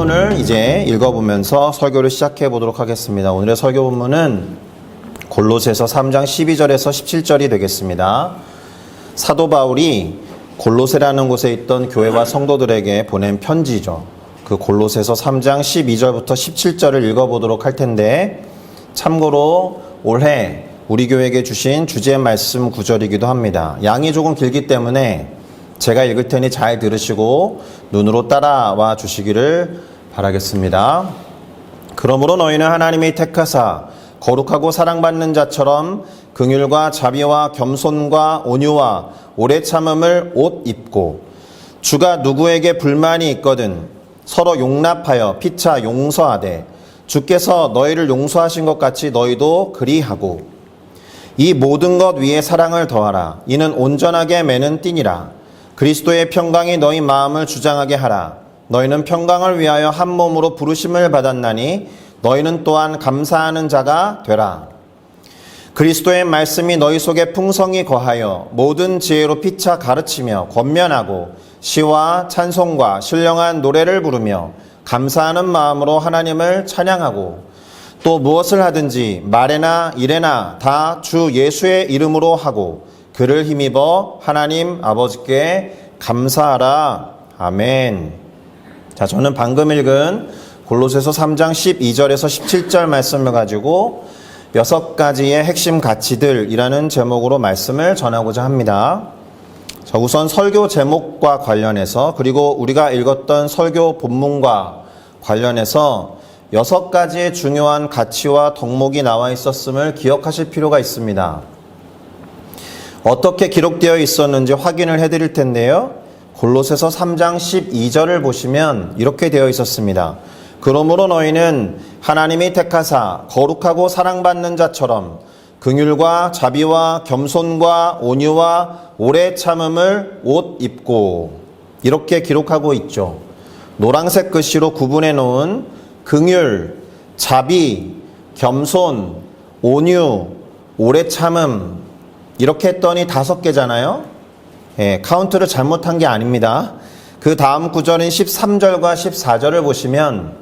본문을 이제 읽어보면서 설교를 시작해 보도록 하겠습니다. 오늘의 설교 본문은 골로새서 3장 12절에서 17절이 되겠습니다. 사도 바울이 골로새라는 곳에 있던 교회와 성도들에게 보낸 편지죠. 그 골로새서 3장 12절부터 17절을 읽어보도록 할 텐데, 참고로 올해 우리 교회에게 주신 주제 말씀 구절이기도 합니다. 양이 조금 길기 때문에 제가 읽을 테니 잘 들으시고 눈으로 따라와 주시기를 바라겠습니다. 그러므로 너희는 하나님이 택하사 거룩하고 사랑받는 자처럼 긍휼과 자비와 겸손과 온유와 오래 참음을 옷 입고, 주가 누구에게 불만이 있거든 서로 용납하여 피차 용서하되 주께서 너희를 용서하신 것 같이 너희도 그리하고, 이 모든 것 위에 사랑을 더하라. 이는 온전하게 매는 띠니라. 그리스도의 평강이 너희 마음을 주장하게 하라. 너희는 평강을 위하여 한 몸으로 부르심을 받았나니 너희는 또한 감사하는 자가 되라. 그리스도의 말씀이 너희 속에 풍성히 거하여 모든 지혜로 피차 가르치며 권면하고 시와 찬송과 신령한 노래를 부르며 감사하는 마음으로 하나님을 찬양하고, 또 무엇을 하든지 말에나 일에나 다 주 예수의 이름으로 하고 그를 힘입어 하나님 아버지께 감사하라. 아멘. 자, 저는 방금 읽은 골로새서 3장 12절에서 17절 말씀을 가지고 6가지의 핵심 가치들이라는 제목으로 말씀을 전하고자 합니다. 자, 우선 설교 제목과 관련해서, 그리고 우리가 읽었던 설교 본문과 관련해서 6가지의 중요한 가치와 덕목이 나와 있었음을 기억하실 필요가 있습니다. 어떻게 기록되어 있었는지 확인을 해드릴 텐데요. 골로새서 3장 12절을 보시면 이렇게 되어 있었습니다. 그러므로 너희는 하나님이 택하사 거룩하고 사랑받는 자처럼 긍휼과 자비와 겸손과 온유와 오래 참음을 옷 입고, 이렇게 기록하고 있죠. 노란색 글씨로 구분해 놓은 긍휼, 자비, 겸손, 온유, 오래 참음, 이렇게 했더니 5개잖아요. 카운트를 잘못한 게 아닙니다. 그 다음 구절인 13절과 14절을 보시면,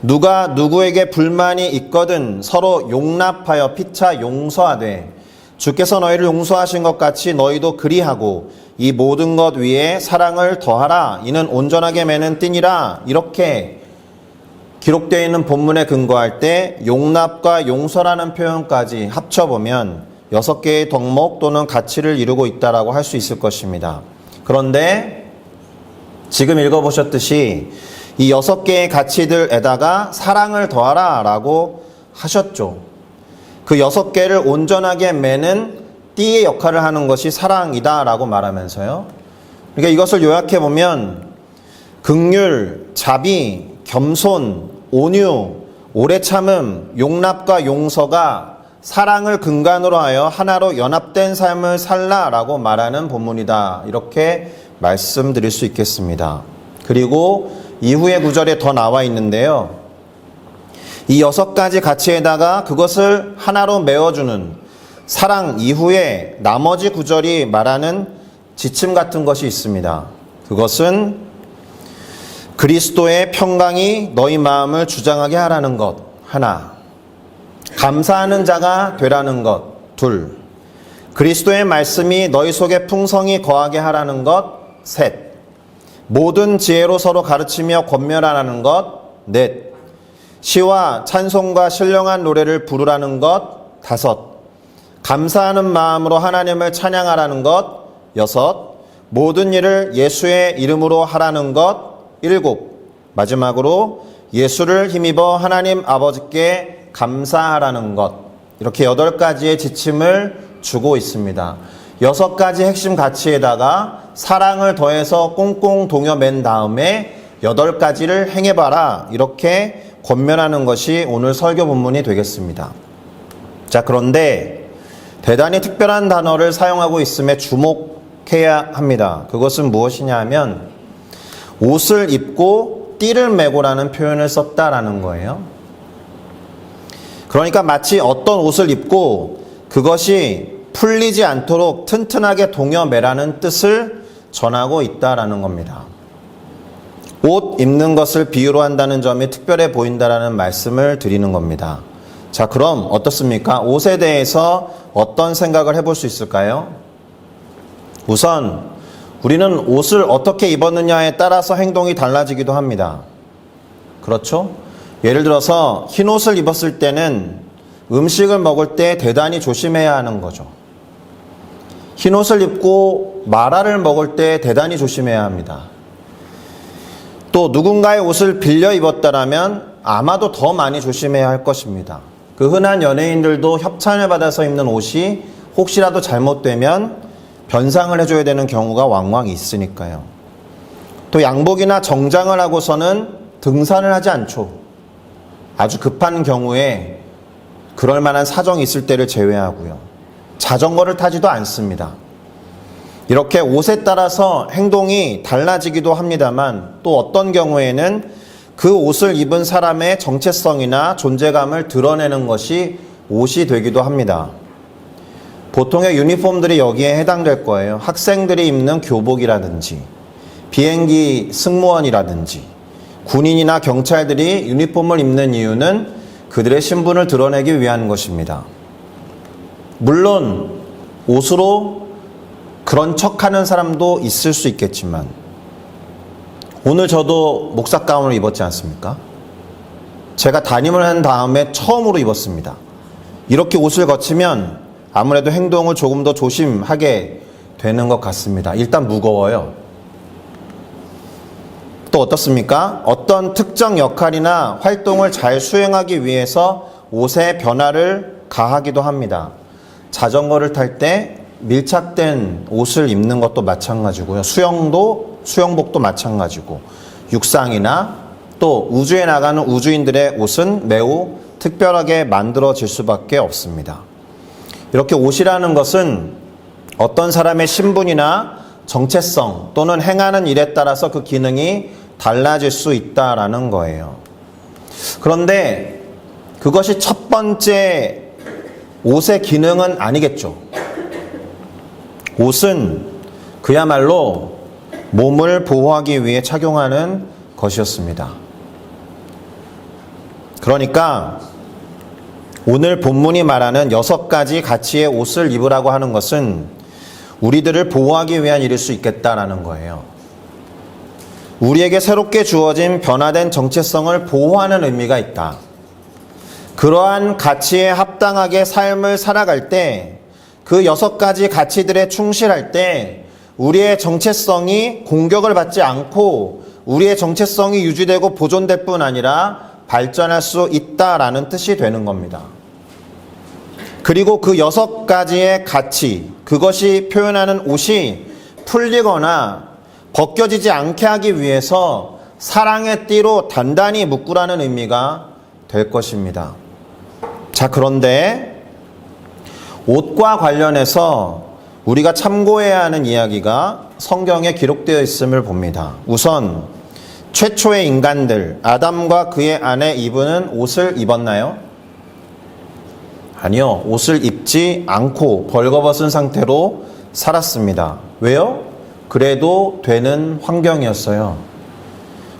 누가 누구에게 불만이 있거든 서로 용납하여 피차 용서하되 주께서 너희를 용서하신 것 같이 너희도 그리하고, 이 모든 것 위에 사랑을 더하라. 이는 온전하게 매는 띠니라. 이렇게 기록되어 있는 본문에 근거할 때 용납과 용서라는 표현까지 합쳐보면 6개의 덕목 또는 가치를 이루고 있다라고 할 수 있을 것입니다. 그런데 지금 읽어보셨듯이 이 6개의 가치들에다가 사랑을 더하라 라고 하셨죠. 그 6개를 온전하게 매는 띠의 역할을 하는 것이 사랑이다 라고 말하면서요. 그러니까 이것을 요약해보면 긍휼, 자비, 겸손, 온유, 오래 참음, 용납과 용서가 사랑을 근간으로 하여 하나로 연합된 삶을 살라라고 말하는 본문이다. 이렇게 말씀드릴 수 있겠습니다. 그리고 이후의 구절에 더 나와 있는데요. 이 6가지 가치에다가 그것을 하나로 메워주는 사랑 이후에 나머지 구절이 말하는 지침 같은 것이 있습니다. 그것은 그리스도의 평강이 너희 마음을 주장하게 하라는 것, 하나. 감사하는 자가 되라는 것, 2. 그리스도의 말씀이 너희 속에 풍성히 거하게 하라는 것, 3. 모든 지혜로 서로 가르치며 권면하라는 것, 4. 시와 찬송과 신령한 노래를 부르라는 것, 5. 감사하는 마음으로 하나님을 찬양하라는 것, 6. 모든 일을 예수의 이름으로 하라는 것, 7. 마지막으로 예수를 힘입어 하나님 아버지께 감사하라는 것, 이렇게 8가지의 지침을 주고 있습니다. 6가지 핵심 가치에다가 사랑을 더해서 꽁꽁 동여맨 다음에 8가지를 행해봐라, 이렇게 권면하는 것이 오늘 설교 본문이 되겠습니다. 자, 그런데 대단히 특별한 단어를 사용하고 있음에 주목해야 합니다. 그것은 무엇이냐 하면 옷을 입고 띠를 메고라는 표현을 썼다라는 거예요. 그러니까 마치 어떤 옷을 입고 그것이 풀리지 않도록 튼튼하게 동여매라는 뜻을 전하고 있다라는 겁니다. 옷 입는 것을 비유로 한다는 점이 특별해 보인다라는 말씀을 드리는 겁니다. 자, 그럼 어떻습니까? 옷에 대해서 어떤 생각을 해볼 수 있을까요? 우선 우리는 옷을 어떻게 입었느냐에 따라서 행동이 달라지기도 합니다. 그렇죠? 예를 들어서 흰 옷을 입었을 때는 음식을 먹을 때 대단히 조심해야 하는 거죠. 흰 옷을 입고 마라를 먹을 때 대단히 조심해야 합니다. 또 누군가의 옷을 빌려 입었다라면 아마도 더 많이 조심해야 할 것입니다. 그 흔한 연예인들도 협찬을 받아서 입는 옷이 혹시라도 잘못되면 변상을 해줘야 되는 경우가 왕왕 있으니까요. 또 양복이나 정장을 하고서는 등산을 하지 않죠. 아주 급한 경우에 그럴 만한 사정이 있을 때를 제외하고요. 자전거를 타지도 않습니다. 이렇게 옷에 따라서 행동이 달라지기도 합니다만 또 어떤 경우에는 그 옷을 입은 사람의 정체성이나 존재감을 드러내는 것이 옷이 되기도 합니다. 보통의 유니폼들이 여기에 해당될 거예요. 학생들이 입는 교복이라든지 비행기 승무원이라든지 군인이나 경찰들이 유니폼을 입는 이유는 그들의 신분을 드러내기 위한 것입니다. 물론 옷으로 그런 척하는 사람도 있을 수 있겠지만 오늘 저도 목사 가운을 입었지 않습니까? 제가 담임을 한 다음에 처음으로 입었습니다. 이렇게 옷을 거치면 아무래도 행동을 조금 더 조심하게 되는 것 같습니다. 일단 무거워요. 또 어떻습니까? 어떤 특정 역할이나 활동을 잘 수행하기 위해서 옷에 변화를 가하기도 합니다. 자전거를 탈 때 밀착된 옷을 입는 것도 마찬가지고요. 수영복도 마찬가지고 육상이나 또 우주에 나가는 우주인들의 옷은 매우 특별하게 만들어질 수밖에 없습니다. 이렇게 옷이라는 것은 어떤 사람의 신분이나 정체성 또는 행하는 일에 따라서 그 기능이 달라질 수 있다라는 거예요. 그런데 그것이 첫 번째 옷의 기능은 아니겠죠. 옷은 그야말로 몸을 보호하기 위해 착용하는 것이었습니다. 그러니까 오늘 본문이 말하는 6가지 가치의 옷을 입으라고 하는 것은 우리들을 보호하기 위한 일일 수 있겠다라는 거예요. 우리에게 새롭게 주어진 변화된 정체성을 보호하는 의미가 있다. 그러한 가치에 합당하게 삶을 살아갈 때 그 6가지 가치들에 충실할 때 우리의 정체성이 공격을 받지 않고 우리의 정체성이 유지되고 보존될 뿐 아니라 발전할 수 있다라는 뜻이 되는 겁니다. 그리고 그 6가지의 가치, 그것이 표현하는 옷이 풀리거나 벗겨지지 않게 하기 위해서 사랑의 띠로 단단히 묶으라는 의미가 될 것입니다. 자, 그런데 옷과 관련해서 우리가 참고해야 하는 이야기가 성경에 기록되어 있음을 봅니다. 우선 최초의 인간들, 아담과 그의 아내 이브는 옷을 입었나요? 아니요. 옷을 입지 않고 벌거벗은 상태로 살았습니다. 왜요? 그래도 되는 환경이었어요.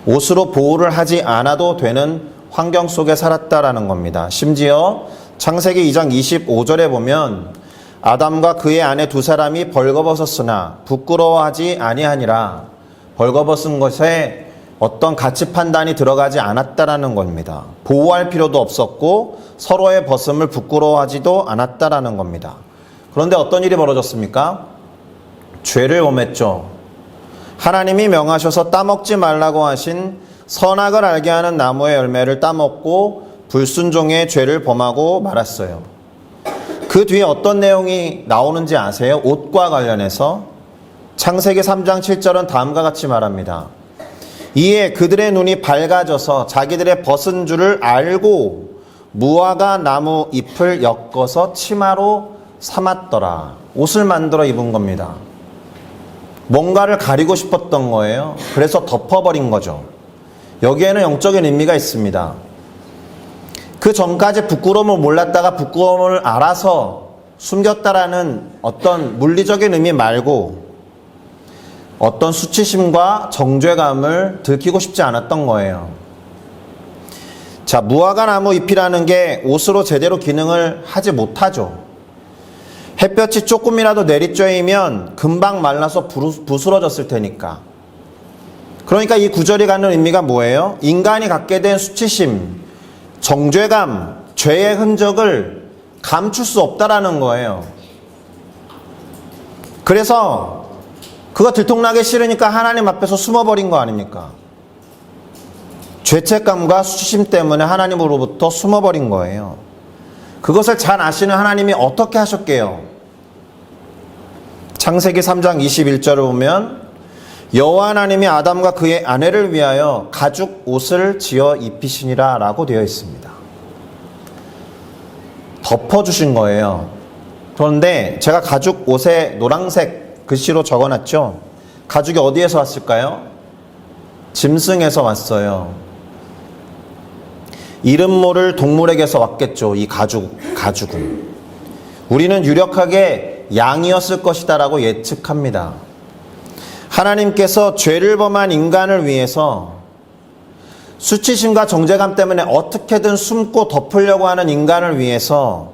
옷으로 보호를 하지 않아도 되는 환경 속에 살았다라는 겁니다. 심지어 창세기 2장 25절에 보면 아담과 그의 아내 두 사람이 벌거벗었으나 부끄러워하지 아니하니라. 벌거벗은 것에 어떤 가치 판단이 들어가지 않았다라는 겁니다. 보호할 필요도 없었고 서로의 벗음을 부끄러워하지도 않았다라는 겁니다. 그런데 어떤 일이 벌어졌습니까? 죄를 범했죠. 하나님이 명하셔서 따먹지 말라고 하신 선악을 알게 하는 나무의 열매를 따먹고 불순종의 죄를 범하고 말았어요. 그 뒤에 어떤 내용이 나오는지 아세요? 옷과 관련해서 창세기 3장 7절은 다음과 같이 말합니다. 이에 그들의 눈이 밝아져서 자기들의 벗은 줄을 알고 무화과 나무 잎을 엮어서 치마로 삼았더라. 옷을 만들어 입은 겁니다. 뭔가를 가리고 싶었던 거예요. 그래서 덮어버린 거죠. 여기에는 영적인 의미가 있습니다. 그 전까지 부끄러움을 몰랐다가 부끄러움을 알아서 숨겼다라는 어떤 물리적인 의미 말고 어떤 수치심과 정죄감을 들키고 싶지 않았던 거예요. 자, 무화과 나무 잎이라는 게 옷으로 제대로 기능을 하지 못하죠. 햇볕이 조금이라도 내리쬐이면 금방 말라서 부스러졌을 테니까. 그러니까 이 구절이 갖는 의미가 뭐예요? 인간이 갖게 된 수치심, 정죄감, 죄의 흔적을 감출 수 없다라는 거예요. 그래서 그거 들통나기 싫으니까 하나님 앞에서 숨어버린 거 아닙니까? 죄책감과 수치심 때문에 하나님으로부터 숨어버린 거예요. 그것을 잘 아시는 하나님이 어떻게 하셨게요? 창세기 3장 21절을 보면 여호와 하나님이 아담과 그의 아내를 위하여 가죽 옷을 지어 입히시니라 라고 되어 있습니다. 덮어주신 거예요. 그런데 제가 가죽 옷에 노란색 글씨로 적어놨죠. 가죽이 어디에서 왔을까요? 짐승에서 왔어요. 이름 모를 동물에게서 왔겠죠. 이 가죽은. 우리는 유력하게 양이었을 것이다 라고 예측합니다. 하나님께서 죄를 범한 인간을 위해서 수치심과 정죄감 때문에 어떻게든 숨고 덮으려고 하는 인간을 위해서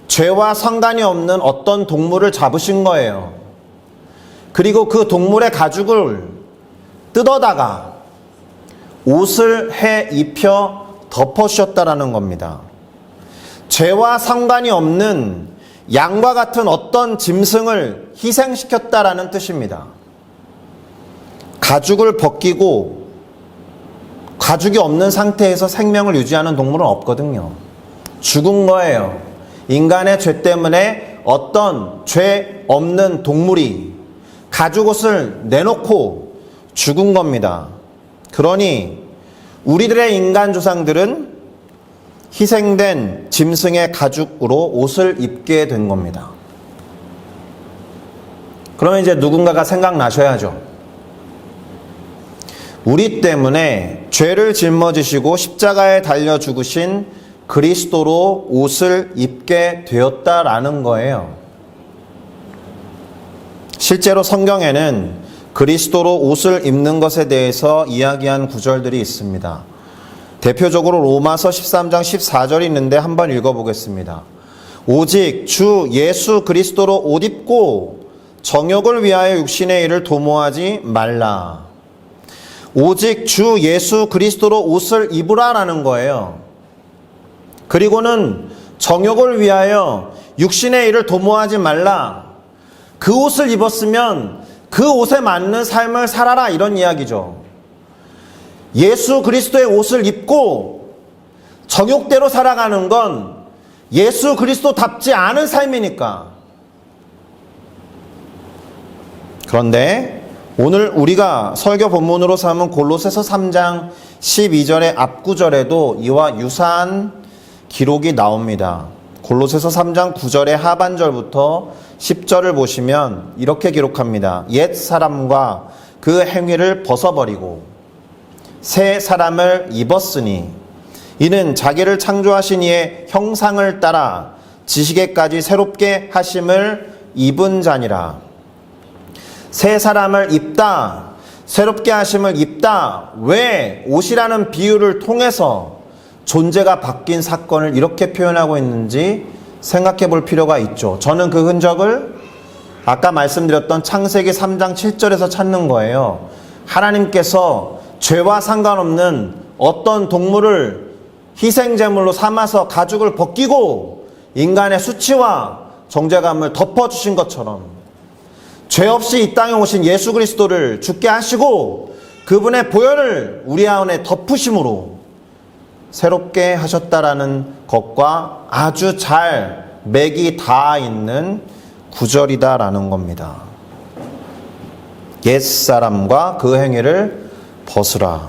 죄와 상관이 없는 어떤 동물을 잡으신 거예요. 그리고 그 동물의 가죽을 뜯어다가 옷을 해 입혀 덮어주셨다라는 겁니다. 죄와 상관이 없는 양과 같은 어떤 짐승을 희생시켰다라는 뜻입니다. 가죽을 벗기고 가죽이 없는 상태에서 생명을 유지하는 동물은 없거든요. 죽은 거예요. 인간의 죄 때문에 어떤 죄 없는 동물이 가죽옷을 내놓고 죽은 겁니다. 그러니 우리들의 인간 조상들은 희생된 짐승의 가죽으로 옷을 입게 된 겁니다. 그러면 이제 누군가가 생각나셔야죠. 우리 때문에 죄를 짊어지시고 십자가에 달려 죽으신 그리스도로 옷을 입게 되었다라는 거예요. 실제로 성경에는 그리스도로 옷을 입는 것에 대해서 이야기한 구절들이 있습니다. 대표적으로 로마서 13장 14절이 있는데 한번 읽어보겠습니다. 오직 주 예수 그리스도로 옷 입고 정욕을 위하여 육신의 일을 도모하지 말라. 오직 주 예수 그리스도로 옷을 입으라라는 거예요. 그리고는 정욕을 위하여 육신의 일을 도모하지 말라. 그 옷을 입었으면 그 옷에 맞는 삶을 살아라 이런 이야기죠. 예수 그리스도의 옷을 입고 정욕대로 살아가는 건 예수 그리스도답지 않은 삶이니까. 그런데 오늘 우리가 설교 본문으로 삼은 골로새서 3장 12절의 앞구절에도 이와 유사한 기록이 나옵니다. 골로새서 3장 9절의 하반절부터 10절을 보시면 이렇게 기록합니다. 옛 사람과 그 행위를 벗어버리고 새 사람을 입었으니 이는 자기를 창조하신 이의 형상을 따라 지식에까지 새롭게 하심을 입은 자니라. 새 사람을 입다, 새롭게 하심을 입다. 왜 옷이라는 비유를 통해서 존재가 바뀐 사건을 이렇게 표현하고 있는지 생각해 볼 필요가 있죠. 저는 그 흔적을 아까 말씀드렸던 창세기 3장 7절에서 찾는 거예요. 하나님께서 죄와 상관없는 어떤 동물을 희생제물로 삼아서 가죽을 벗기고 인간의 수치와 정죄감을 덮어주신 것처럼 죄 없이 이 땅에 오신 예수 그리스도를 죽게 하시고 그분의 보혈을 우리 안에 덮으심으로 새롭게 하셨다라는 것과 아주 잘 맥이 닿아 있는 구절이다라는 겁니다. 옛사람과 그 행위를 벗으라.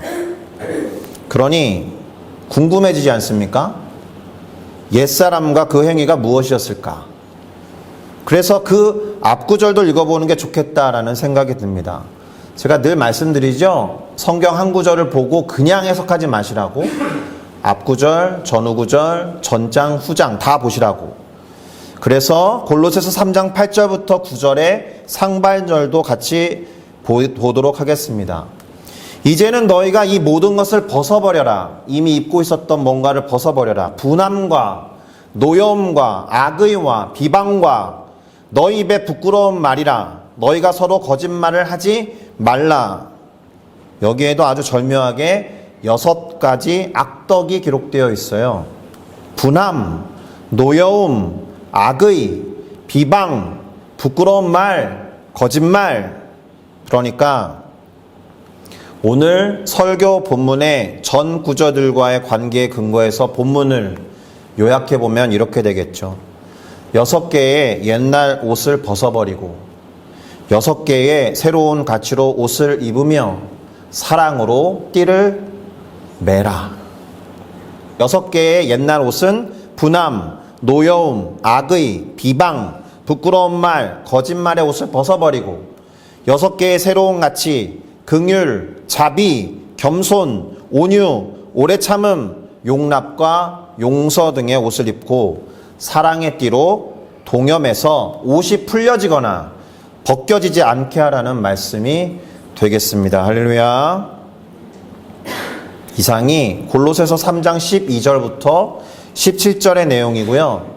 그러니 궁금해지지 않습니까? 옛사람과 그 행위가 무엇이었을까? 그래서 그 앞구절도 읽어보는 게 좋겠다라는 생각이 듭니다. 제가 늘 말씀드리죠. 성경 한 구절을 보고 그냥 해석하지 마시라고. 앞구절, 전후구절, 전장, 후장 다 보시라고. 그래서 골로새서 3장 8절부터 9절의 상반절도 같이 보도록 하겠습니다. 이제는 너희가 이 모든 것을 벗어버려라. 이미 입고 있었던 뭔가를 벗어버려라. 분함과 노여움과 악의와 비방과 너희 입에 부끄러운 말이라. 너희가 서로 거짓말을 하지 말라. 여기에도 아주 절묘하게 6가지 악덕이 기록되어 있어요. 분함, 노여움, 악의, 비방, 부끄러운 말, 거짓말. 그러니까 오늘 설교 본문의 전 구절들과의 관계에 근거해서 본문을 요약해보면 이렇게 되겠죠. 6개의 옛날 옷을 벗어버리고 6개의 새로운 가치로 옷을 입으며 사랑으로 띠를 매라. 6개의 옛날 옷은 분함, 노여움, 악의, 비방, 부끄러운 말, 거짓말의 옷을 벗어버리고 6개의 새로운 가치, 긍휼, 자비, 겸손, 온유, 오래 참음, 용납과 용서 등의 옷을 입고 사랑의 띠로 동여매서 옷이 풀려지거나 벗겨지지 않게 하라는 말씀이 되겠습니다. 할렐루야. 이상이 골로새서 3장 12절부터 17절의 내용이고요.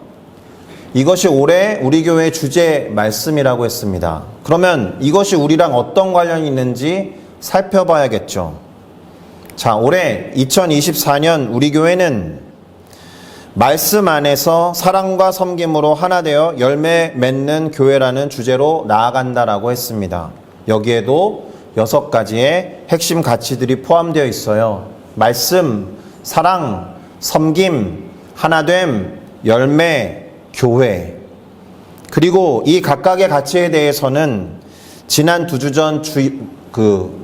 이것이 올해 우리 교회의 주제 말씀이라고 했습니다. 그러면 이것이 우리랑 어떤 관련이 있는지 살펴봐야겠죠. 자, 올해 2024년 우리 교회는 말씀 안에서 사랑과 섬김으로 하나 되어 열매 맺는 교회라는 주제로 나아간다라고 했습니다. 여기에도 6가지의 핵심 가치들이 포함되어 있어요. 말씀, 사랑, 섬김, 하나됨, 열매, 교회. 그리고 이 각각의 가치에 대해서는 지난 2주 전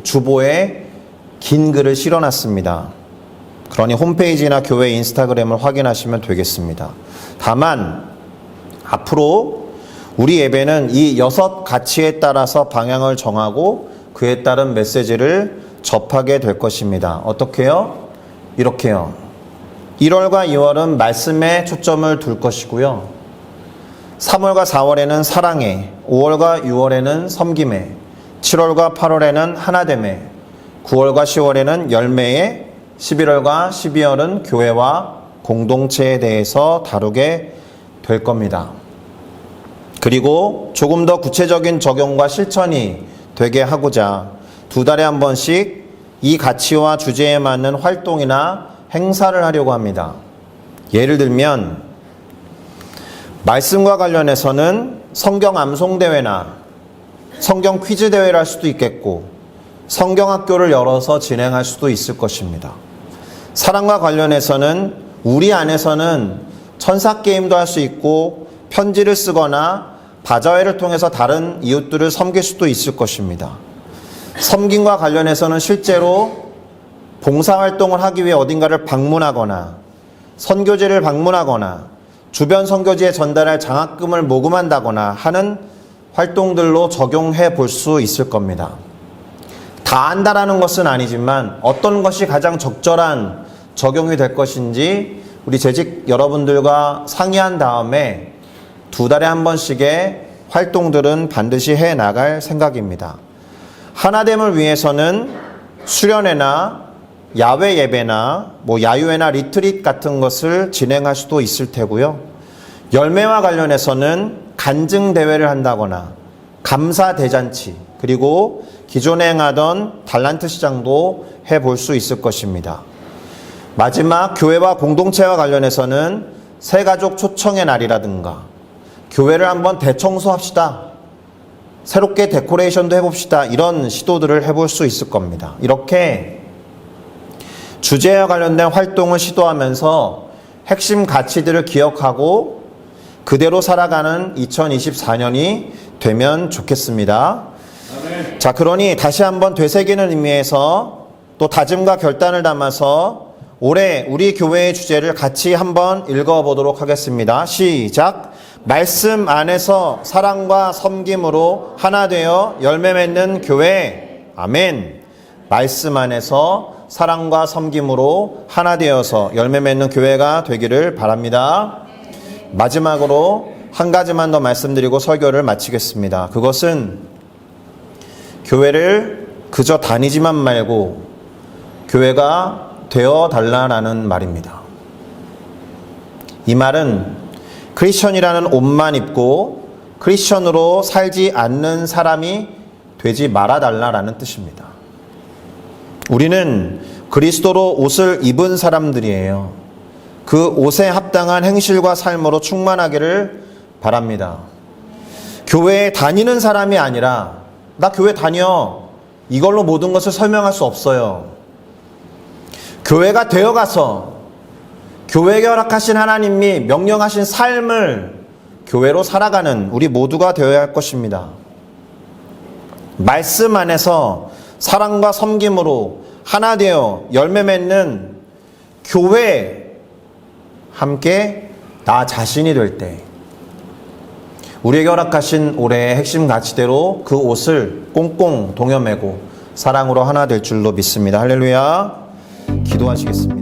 주보에 긴 글을 실어놨습니다. 그러니 홈페이지나 교회 인스타그램을 확인하시면 되겠습니다. 다만 앞으로 우리 예배는 이 6 가치에 따라서 방향을 정하고 그에 따른 메시지를 접하게 될 것입니다. 어떻게요? 이렇게요. 1월과 2월은 말씀에 초점을 둘 것이고요. 3월과 4월에는 사랑에, 5월과 6월에는 섬김에, 7월과 8월에는 하나됨에, 9월과 10월에는 열매에, 11월과 12월은 교회와 공동체에 대해서 다루게 될 겁니다. 그리고 조금 더 구체적인 적용과 실천이 되게 하고자 2달에 한 번씩 이 가치와 주제에 맞는 활동이나 행사를 하려고 합니다. 예를 들면 말씀과 관련해서는 성경 암송대회나 성경 퀴즈 대회를 할 수도 있겠고 성경학교를 열어서 진행할 수도 있을 것입니다. 사랑과 관련해서는 우리 안에서는 천사게임도 할 수 있고 편지를 쓰거나 바자회를 통해서 다른 이웃들을 섬길 수도 있을 것입니다. 섬김과 관련해서는 실제로 봉사활동을 하기 위해 어딘가를 방문하거나 선교지를 방문하거나 주변 선교지에 전달할 장학금을 모금한다거나 하는 활동들로 적용해 볼 수 있을 겁니다. 다 안다라는 것은 아니지만 어떤 것이 가장 적절한 적용이 될 것인지 우리 재직 여러분들과 상의한 다음에 2달에 한 번씩의 활동들은 반드시 해 나갈 생각입니다. 하나됨을 위해서는 수련회나 야외 예배나 야유회나 리트릿 같은 것을 진행할 수도 있을 테고요. 열매와 관련해서는 간증 대회를 한다거나 감사 대잔치, 그리고 기존에 행하던 달란트 시장도 해볼 수 있을 것입니다. 마지막 교회와 공동체와 관련해서는 새가족 초청의 날이라든가 교회를 한번 대청소합시다, 새롭게 데코레이션도 해봅시다, 이런 시도들을 해볼 수 있을 겁니다. 이렇게 주제와 관련된 활동을 시도하면서 핵심 가치들을 기억하고 그대로 살아가는 2024년이 되면 좋겠습니다. 아멘. 자, 그러니 다시 한번 되새기는 의미에서 또 다짐과 결단을 담아서 올해 우리 교회의 주제를 같이 한번 읽어보도록 하겠습니다. 시작. 말씀 안에서 사랑과 섬김으로 하나 되어 열매 맺는 교회. 아멘. 말씀 안에서 사랑과 섬김으로 하나 되어서 열매 맺는 교회가 되기를 바랍니다. 마지막으로 한 가지만 더 말씀드리고 설교를 마치겠습니다. 그것은 교회를 그저 다니지만 말고 교회가 되어 달라라는 말입니다. 이 말은 크리스천이라는 옷만 입고 크리스천으로 살지 않는 사람이 되지 말아달라라는 뜻입니다. 우리는 그리스도로 옷을 입은 사람들이에요. 그 옷에 합당한 행실과 삶으로 충만하기를 바랍니다. 교회에 다니는 사람이 아니라 나 교회 다녀 이걸로 모든 것을 설명할 수 없어요. 교회가 되어가서 교회에 허락하신 하나님이 명령하신 삶을 교회로 살아가는 우리 모두가 되어야 할 것입니다. 말씀 안에서 사랑과 섬김으로 하나 되어 열매 맺는 교회 함께 나 자신이 될 때 우리에게 허락하신 올해의 핵심 가치대로 그 옷을 꽁꽁 동여매고 사랑으로 하나 될 줄로 믿습니다. 할렐루야. 기도하시겠습니다.